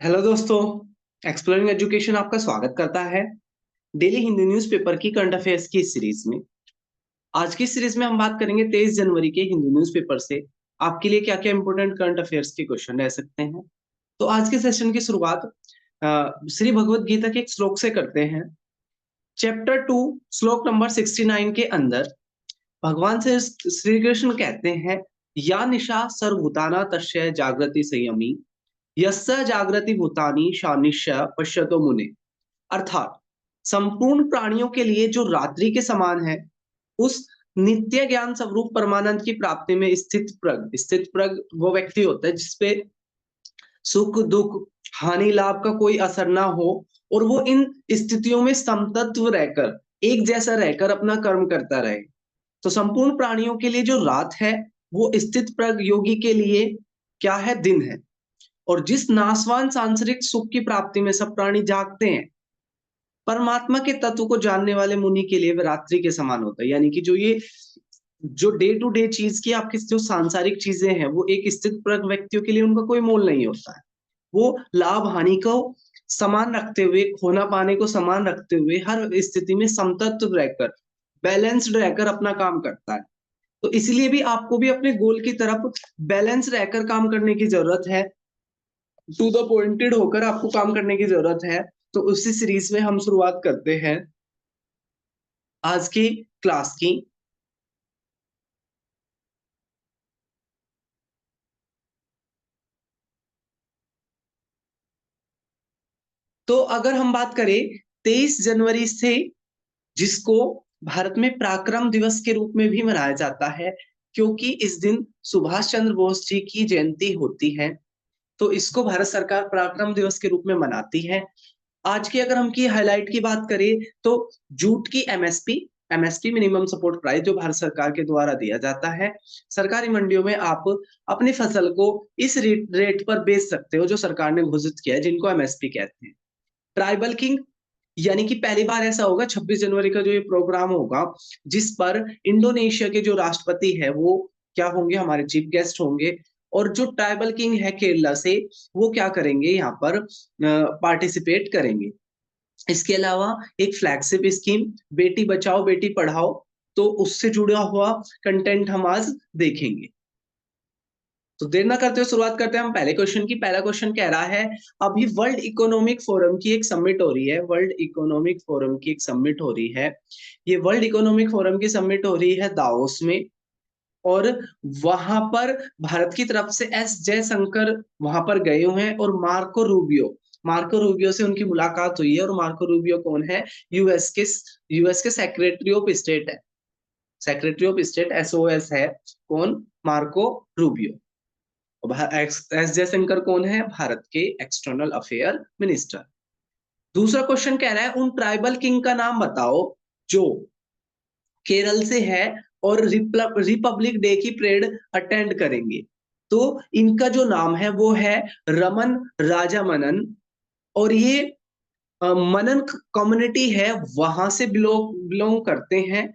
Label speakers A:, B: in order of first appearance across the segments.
A: Hello दोस्तों। Exploring education आपका स्वागत करता है डेली हिंदी न्यूज़पेपर की करंट अफेयर्स की इस सीरीज में। आज की सीरीज में हम बात करेंगे 23 जनवरी के हिंदी न्यूज़पेपर से आपके लिए क्या क्या इंपॉर्टेंट करंट अफेयर्स के क्वेश्चन रह सकते हैं। तो आज के सेशन की शुरुआत श्री भगवत गीता के एक श्लोक से करते हैं। चैप्टर 2 श्लोक नंबर 69 के अंदर भगवान से श्री कृष्ण कहते हैं, या निशा सर्वभूताना तस्य जागृति संयमी यस्य जागृति भूतानि शानिश्य पश्यतो मुने। अर्थात संपूर्ण प्राणियों के लिए जो रात्रि के समान है, उस नित्य ज्ञान स्वरूप परमानंद की प्राप्ति में स्थित प्रज्ञ वो व्यक्ति होता है जिसपे सुख दुख हानि लाभ का कोई असर ना हो और वो इन स्थितियों में समतत्व रहकर एक जैसा रहकर अपना कर्म करता रहे। तो संपूर्ण प्राणियों के लिए जो रात है वो स्थित प्रज्ञ योगी के लिए क्या है, दिन है। और जिस नासवान सांसारिक सुख की प्राप्ति में सब प्राणी जागते हैं, परमात्मा के तत्व को जानने वाले मुनि के लिए वह रात्रि के समान होता है। यानी कि जो डे टू डे चीज की आपकी जो सांसारिक चीजें हैं वो एक स्थित प्रज्ञ व्यक्तियों के लिए उनका कोई मोल नहीं होता है। वो लाभ हानि को समान रखते हुए, खोना पाने को समान रखते हुए हर स्थिति में समतत्व रहकर, बैलेंस्ड रहकर अपना काम करता है। तो इसलिए भी आपको भी अपने गोल की तरफ बैलेंस रहकर काम करने की जरूरत है। टू द पॉइंटेड होकर आपको काम करने की जरूरत है। तो उसी सीरीज में हम शुरुआत करते हैं आज की क्लास की। तो अगर हम बात करें 23 जनवरी से, जिसको भारत में पराक्रम दिवस के रूप में भी मनाया जाता है, क्योंकि इस दिन सुभाष चंद्र बोस जी की जयंती होती है, तो इसको भारत सरकार पराक्रम दिवस के रूप में मनाती है। आज की अगर हम की हाईलाइट की बात करें तो जूट की MSP, MSP minimum support price जो भारत सरकार के द्वारा दिया जाता है, सरकारी मंडियों में आप अपनी फसल को इस रेट पर बेच सकते हो जो सरकार ने घोषित किया है, जिनको एमएसपी कहते हैं। ट्राइबल किंग, यानी कि पहली बार ऐसा होगा 26 जनवरी का जो ये प्रोग्राम होगा जिस पर इंडोनेशिया के जो राष्ट्रपति है वो क्या होंगे, हमारे चीफ गेस्ट होंगे। और जो ट्राइबल किंग है केरला से, वो क्या करेंगे, यहाँ पर पार्टिसिपेट करेंगे। इसके अलावा एक फ्लैगशिप स्कीम बेटी बचाओ बेटी पढ़ाओ, तो उससे जुड़ा हुआ कंटेंट हम आज देखेंगे। तो देर ना करते हुए शुरुआत करते हैं हम पहले क्वेश्चन की। पहला क्वेश्चन कह रहा है, अभी वर्ल्ड इकोनॉमिक फोरम की एक समिट हो रही है, वर्ल्ड इकोनॉमिक फोरम की एक समिट हो रही है। ये वर्ल्ड इकोनॉमिक फोरम की समिट हो रही है दावोस में। और वहां पर भारत की तरफ से एस जयशंकर वहां पर गए हुए हैं और मार्को रूबियो से उनकी मुलाकात हुई है। और मार्को रूबियो कौन है, यूएस के सेक्रेटरी ऑफ स्टेट है, सेक्रेटरी ऑफ स्टेट एसओएस है। कौन, मार्को रूबियो। एस जयशंकर कौन है, भारत के एक्सटर्नल अफेयर मिनिस्टर। दूसरा क्वेश्चन कह रहा है, उन ट्राइबल किंग का नाम बताओ जो केरल से है और रिपब्लिक डे की परेड अटेंड करेंगे। तो इनका जो नाम है वो है रमन राजा मनन। और ये मनन कम्युनिटी है, वहां से बिलोंग करते हैं।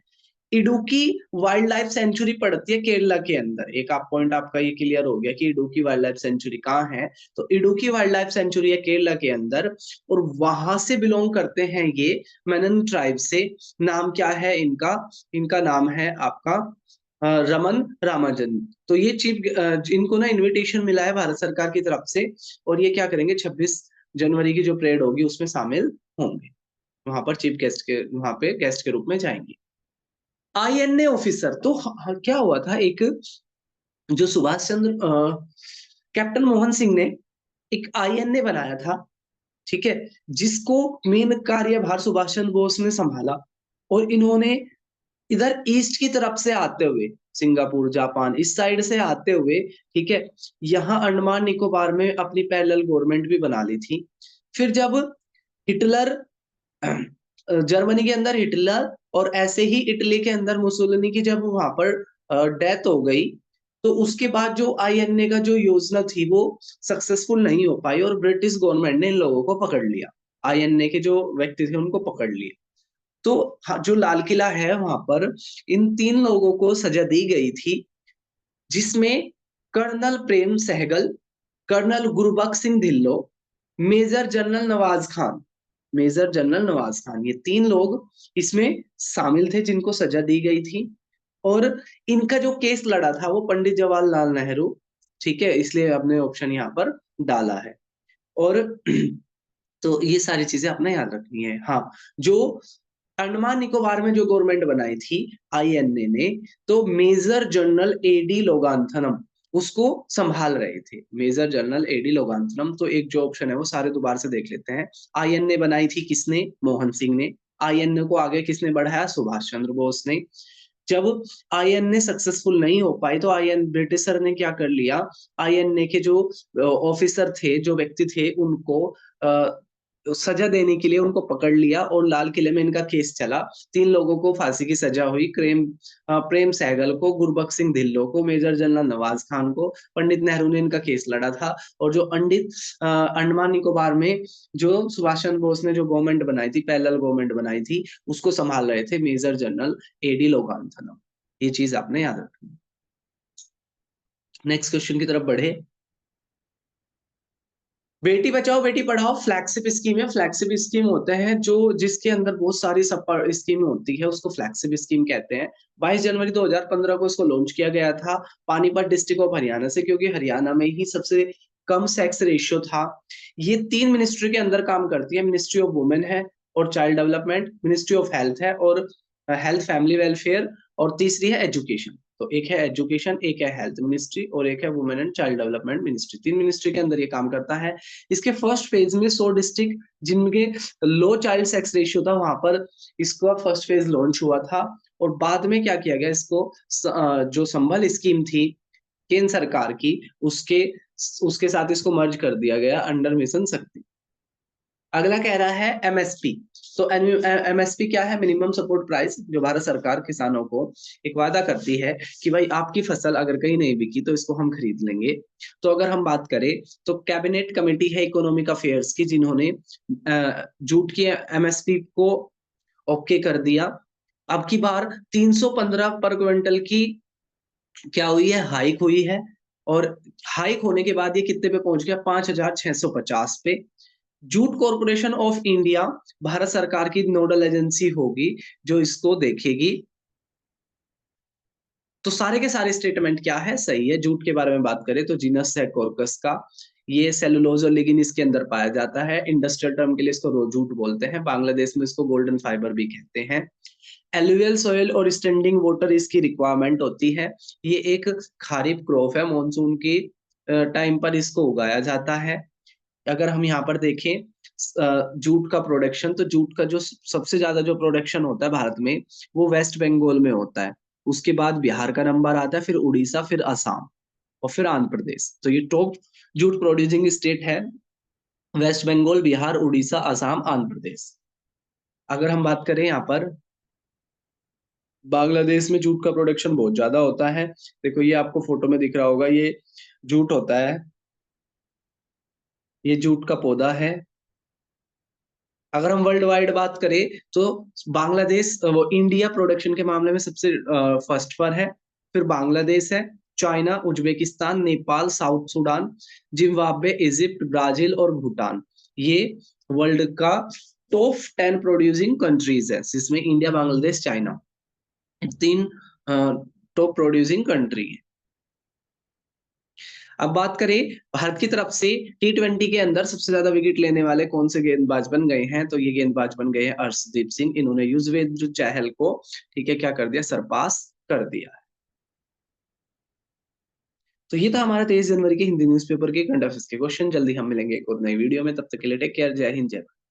A: इडुकी वाइल्ड लाइफ सेंचुरी पड़ती है केरला के अंदर। एक आप पॉइंट आपका ये क्लियर हो गया कि इडुकी वाइल्ड लाइफ सेंचुरी कहाँ है। तो इडुकी वाइल्ड लाइफ सेंचुरी है केरला के अंदर, और वहां से बिलोंग करते हैं ये मनन ट्राइब से। नाम क्या है इनका, इनका नाम है आपका रमन रामाजन। तो ये इनको ना इनविटेशन मिला है भारत सरकार की तरफ से, और ये क्या करेंगे, 26 जनवरी की जो परेड होगी उसमें शामिल होंगे। वहां पर चीफ गेस्ट के, वहां पे गेस्ट के रूप में जाएंगे। आईएनए ऑफिसर, तो क्या हुआ था, एक जो सुभाष चंद्र कैप्टन मोहन सिंह ने एक आईएनए बनाया था, ठीक है, जिसको मेन कार्यभार सुभाष चंद्र बोस ने संभाला। और इन्होंने इधर ईस्ट की तरफ से आते हुए, सिंगापुर जापान इस साइड से आते हुए, ठीक है, यहाँ अंडमान निकोबार में अपनी पैरेलल गवर्नमेंट भी बना ली थी। फिर जब हिटलर जर्मनी के अंदर हिटलर और ऐसे ही इटली के अंदर मुसोलिनी की जब वहां पर डेथ हो गई, तो उसके बाद जो आईएनए का जो योजना थी वो सक्सेसफुल नहीं हो पाई और ब्रिटिश गवर्नमेंट ने इन लोगों को पकड़ लिया। आईएनए के जो व्यक्ति थे उनको पकड़ लिया। तो जो लाल किला है वहां पर इन तीन लोगों को सजा दी गई थी, जिसमें colonel Prem Sahgal, colonel Gurbakhsh Singh Dhillon major general Nawaz Khan, major general Nawaz Khan, ये 3 लोग इसमें शामिल थे जिनको सजा दी गई थी। और इनका जो केस लड़ा था वो पंडित जवाहरलाल नेहरू, ठीक है, इसलिए आपने ऑप्शन यहाँ पर डाला है। और तो ये सारी चीजें आपने याद रखनी है। हाँ, जो अंडमान निकोबार में जो गवर्नमेंट बनाई थी आईएनए ने, तो मेजर जनरल एडी लोगांथनम उसको संभाल रहे थे। मेजर जनरल एडी लोगांथनम, तो एक जो ऑप्शन है वो सारे दोबारा से देख लेते हैं। आईएनए बनाई थी किसने? मोहन सिंह ने। आईएनए को आगे किसने बढ़ाया? सुभाष चंद्र बोस ने। जब आईएनए सक्सेसफुल नहीं हो पाई तो आईएन ब्रिटिशर ने क्या कर लिया, आईएनए के जो ऑफिसर थे, जो व्यक्ति थे, उनको सजा देने के लिए उनको पकड़ लिया और लाल किले में इनका केस चला। 3 लोगों को फांसी की सजा हुई, प्रेम सहगल को, गुरबख्श सिंह ढिल्लों को, मेजर जनरल नवाज खान को। पंडित नेहरू ने इनका केस लड़ा था। और जो अंडमान निकोबार में जो सुभाष चंद्र बोस ने जो गवर्नमेंट बनाई थी, पैरेलल गवर्नमेंट बनाई थी, उसको संभाल रहे थे मेजर जनरल एडी लोगांथनम। ये चीज आपने याद रखनी। नेक्स्ट क्वेश्चन की तरफ बढ़े। बेटी बचाओ बेटी पढ़ाओ फ्लैगशिप स्कीम है। फ्लैगशिप स्कीम होते हैं जो जिसके अंदर बहुत सारी सब स्कीम होती है, उसको फ्लैगशिप स्कीम कहते हैं। 22 जनवरी 2015 को इसको लॉन्च किया गया था पानीपत डिस्ट्रिक्ट ऑफ हरियाणा से, क्योंकि हरियाणा में ही सबसे कम सेक्स रेशियो था। ये 3 मिनिस्ट्री के अंदर काम करती है। मिनिस्ट्री ऑफ वुमेन है और child development, ministry of health है और हेल्थ फैमिली वेलफेयर, और तीसरी है एजुकेशन। तो एक है एजुकेशन, एक है हेल्थ मिनिस्ट्री और एक है women and child development ministry. 3 ministry के अंदर ये काम करता है। इसके फर्स्ट फेज में 100 डिस्ट्रिक्ट जिनके लो चाइल्ड सेक्स रेशियो था, वहां पर इसका फर्स्ट फेज लॉन्च हुआ था। और बाद में क्या किया गया, इसको जो संबल स्कीम थी केंद्र सरकार की, उसके उसके साथ इसको मर्ज कर दिया गया अंडर मिशन शक्ति। अगला कह रहा है एमएसपी। तो एमएसपी क्या है? मिनिमम सपोर्ट प्राइस, जो भारत सरकार किसानों को एक वादा करती है कि भाई आपकी फसल अगर कहीं नहीं बिकी तो इसको हम खरीद लेंगे। तो अगर हम बात करें तो कैबिनेट कमेटी है इकोनॉमिक अफेयर्स की, जिन्होंने जूट की एमएसपी को ओके कर दिया। अब की बार 315 पर क्विंटल की क्या हुई है? हाइक हुई है। और हाइक होने के बाद ये कितने पे पहुंच गया? 5,650 पे। Jute corporation of India Bharat सरकार की नोडल एजेंसी होगी जो इसको देखेगी। तो सारे के सारे स्टेटमेंट क्या है? सही है। जूट के बारे में बात करें तो जीनस है कॉर्कस का, ये सेलुलोज और लिग्निन के अंदर पाया जाता है। इंडस्ट्रियल टर्म के लिए इसको रोजूट बोलते हैं। बांग्लादेश में इसको गोल्डन फाइबर भी कहते हैं। एलुवियल सॉइल और स्टैंडिंग वाटर इसकी रिक्वायरमेंट होती है। ये एक खारिफ क्रॉप है, मानसून की टाइम पर इसको उगाया जाता है। अगर हम यहाँ पर देखें जूट का प्रोडक्शन, तो जूट का जो सबसे ज्यादा जो प्रोडक्शन होता है भारत में, वो वेस्ट बंगाल में होता है। उसके बाद बिहार का नंबर आता है, फिर उड़ीसा, फिर असम और फिर आंध्र प्रदेश। तो ये टॉप जूट प्रोड्यूसिंग स्टेट है, वेस्ट बंगाल, बिहार, उड़ीसा, असम, आंध्र प्रदेश। अगर हम बात करें यहाँ पर बांग्लादेश में जूट का प्रोडक्शन बहुत ज्यादा होता है। देखो ये आपको फोटो में दिख रहा होगा, ये जूट होता है, ये जूट का पौधा है। अगर हम वर्ल्ड वाइड बात करें तो बांग्लादेश वो इंडिया प्रोडक्शन के मामले में सबसे फर्स्ट पर है। फिर बांग्लादेश है, China, Uzbekistan, Nepal, south Sudan, Zimbabwe, Egypt, Brazil और भूटान। ये वर्ल्ड का टॉप 10 प्रोड्यूसिंग कंट्रीज है, जिसमें India, Bangladesh, China 3 top producing country है। अब बात करें भारत की तरफ से T20 के अंदर सबसे ज्यादा विकेट लेने वाले कौन से गेंदबाज बन गए हैं, तो ये गेंदबाज बन गए हैं अर्शदीप सिंह। इन्होंने युजवेंद्र चहल को, ठीक है, क्या कर दिया? सरपास कर दिया। तो ये था हमारा 23 जनवरी के हिंदी न्यूज़पेपर के करंट अफेयर्स के क्वेश्चन। जल्दी हम मिलेंगे एक और नई वीडियो में, तब तक के लिए टेक केयर, जय हिंद, जय भारत।